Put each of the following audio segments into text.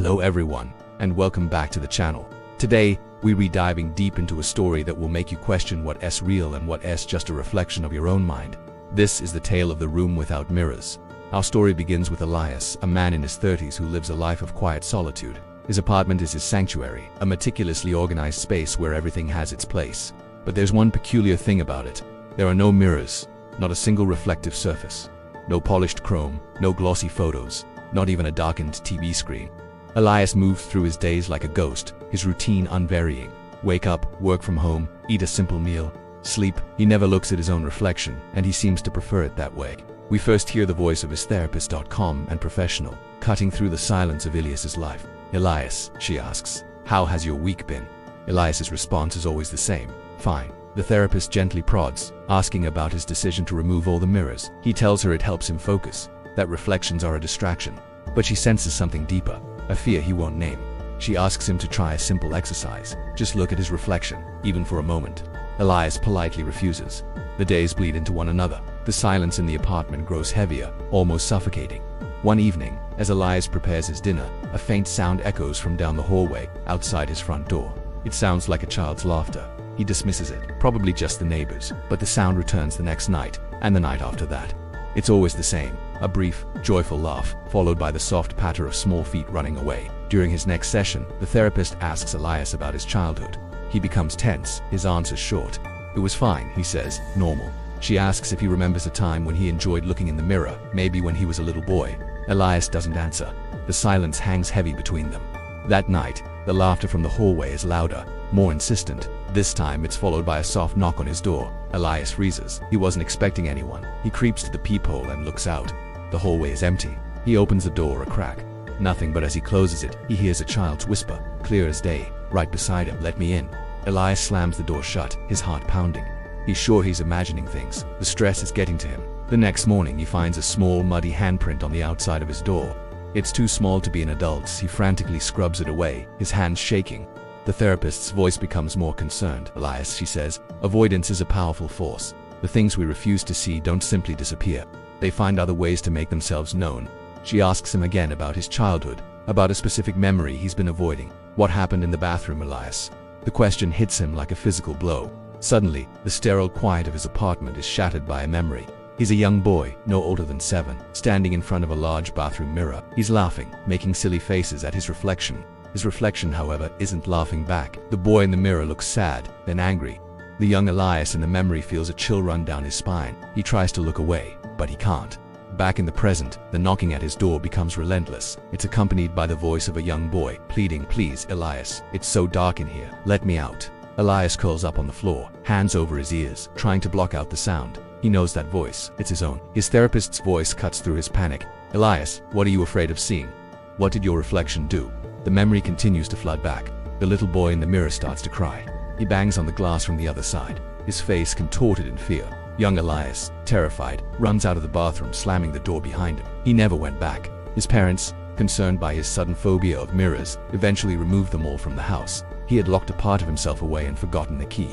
Hello everyone, and welcome back to the channel. Today, we'll be diving deep into a story that will make you question what's real and what's just a reflection of your own mind. This is the tale of the room without mirrors. Our story begins with Elias, a man in his 30s who lives a life of quiet solitude. His apartment is his sanctuary, a meticulously organized space where everything has its place. But there's one peculiar thing about it. There are no mirrors, not a single reflective surface. No polished chrome, no glossy photos, not even a darkened TV screen. Elias moves through his days like a ghost, his routine unvarying. Wake up, work from home, eat a simple meal, sleep. He never looks at his own reflection, and he seems to prefer it that way. We first hear the voice of his therapist, calm and professional, cutting through the silence of Elias's life. "Elias," she asks, "how has your week been?" Elias's response is always the same: "Fine." The therapist gently prods, asking about his decision to remove all the mirrors. He tells her it helps him focus, that reflections are a distraction. But she senses something deeper, a fear he won't name. She asks him to try a simple exercise, just look at his reflection, even for a moment. Elias politely refuses. The days bleed into one another. The silence in the apartment grows heavier, almost suffocating. One evening, as Elias prepares his dinner, a faint sound echoes from down the hallway, outside his front door. It sounds like a child's laughter. He dismisses it, probably just the neighbors, but the sound returns the next night, and the night after that. It's always the same, a brief, joyful laugh, followed by the soft patter of small feet running away. During his next session, the therapist asks Elias about his childhood. He becomes tense, his answer's short. "It was fine," he says, "normal." She asks if he remembers a time when he enjoyed looking in the mirror, maybe when he was a little boy. Elias doesn't answer. The silence hangs heavy between them. That night, the laughter from the hallway is louder, more insistent. This time it's followed by a soft knock on his door. Elias freezes. He wasn't expecting anyone. He creeps to the peephole and looks out. The hallway is empty. He opens the door a crack. Nothing, but as he closes it, he hears a child's whisper, clear as day, right beside him. "Let me in." Elias slams the door shut, his heart pounding. He's sure he's imagining things. The stress is getting to him. The next morning he finds a small, muddy handprint on the outside of his door. It's too small to be an adult's. He frantically scrubs it away, his hands shaking. The therapist's voice becomes more concerned. "Elias," she says, "avoidance is a powerful force. The things we refuse to see don't simply disappear. They find other ways to make themselves known." She asks him again about his childhood, about a specific memory he's been avoiding. "What happened in the bathroom, Elias?" The question hits him like a physical blow. Suddenly, the sterile quiet of his apartment is shattered by a memory. He's a young boy, no older than 7, standing in front of a large bathroom mirror. He's laughing, making silly faces at his reflection. His reflection, however, isn't laughing back. The boy in the mirror looks sad, then angry. The young Elias in the memory feels a chill run down his spine. He tries to look away, but he can't. Back in the present, the knocking at his door becomes relentless. It's accompanied by the voice of a young boy, pleading, "Please, Elias, it's so dark in here. Let me out." Elias curls up on the floor, hands over his ears, trying to block out the sound. He knows that voice. It's his own. His therapist's voice cuts through his panic. "Elias, what are you afraid of seeing? What did your reflection do?" The memory continues to flood back. The little boy in the mirror starts to cry. He bangs on the glass from the other side, his face contorted in fear. Young Elias, terrified, runs out of the bathroom, slamming the door behind him. He never went back. His parents, concerned by his sudden phobia of mirrors, eventually removed them all from the house. He had locked a part of himself away and forgotten the key.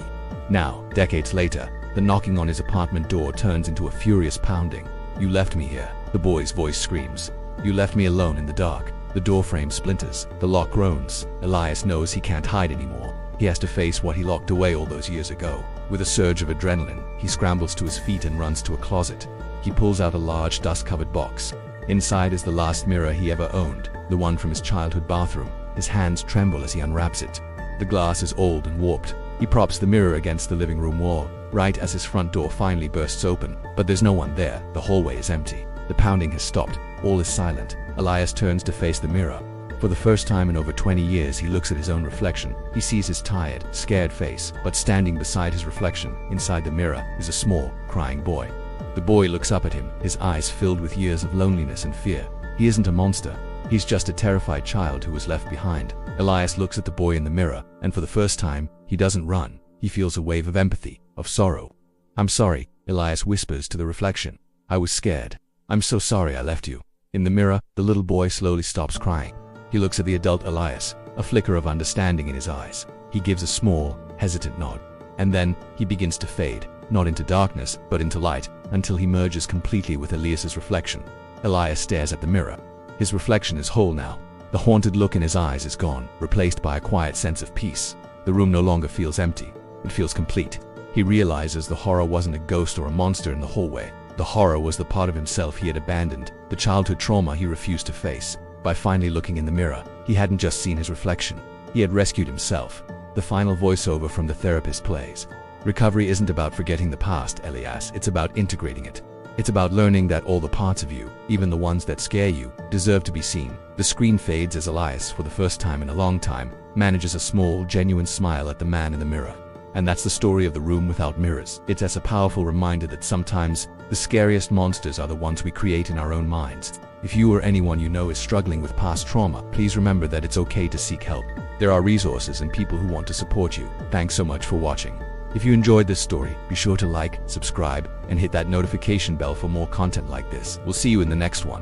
Now, decades later, the knocking on his apartment door turns into a furious pounding. "You left me here," the boy's voice screams. "You left me alone in the dark." The doorframe splinters. The lock groans. Elias knows he can't hide anymore. He has to face what he locked away all those years ago. With a surge of adrenaline, he scrambles to his feet and runs to a closet. He pulls out a large, dust-covered box. Inside is the last mirror he ever owned, the one from his childhood bathroom. His hands tremble as he unwraps it. The glass is old and warped. He props the mirror against the living room wall, right as his front door finally bursts open. But there's no one there. The hallway is empty. The pounding has stopped. All is silent. Elias turns to face the mirror. For the first time in over 20 years, he looks at his own reflection. He sees his tired, scared face, but standing beside his reflection, inside the mirror, is a small, crying boy. The boy looks up at him, his eyes filled with years of loneliness and fear. He isn't a monster. He's just a terrified child who was left behind. Elias looks at the boy in the mirror, and for the first time, he doesn't run. He feels a wave of empathy, of sorrow. "I'm sorry," Elias whispers to the reflection. "I was scared. I'm so sorry I left you." In the mirror, the little boy slowly stops crying. He looks at the adult Elias, a flicker of understanding in his eyes. He gives a small, hesitant nod. And then, he begins to fade, not into darkness, but into light, until he merges completely with Elias's reflection. Elias stares at the mirror. His reflection is whole now. The haunted look in his eyes is gone, replaced by a quiet sense of peace. The room no longer feels empty. It feels complete. He realizes the horror wasn't a ghost or a monster in the hallway. The horror was the part of himself he had abandoned, the childhood trauma he refused to face. By finally looking in the mirror, he hadn't just seen his reflection. He had rescued himself. The final voiceover from the therapist plays. Recovery isn't about forgetting the past, Elias. It's about integrating it. It's about learning that all the parts of you, even the ones that scare you, deserve to be seen. The screen fades as Elias, for the first time in a long time, manages a small, genuine smile at the man in the mirror. And that's the story of the room without mirrors. It's a powerful reminder that sometimes the scariest monsters are the ones we create in our own minds. If you or anyone you know is struggling with past trauma, please remember that it's okay to seek help. There are resources and people who want to support you. Thanks so much for watching. If you enjoyed this story, be sure to like, subscribe, and hit that notification bell for more content like this. We'll see you in the next one.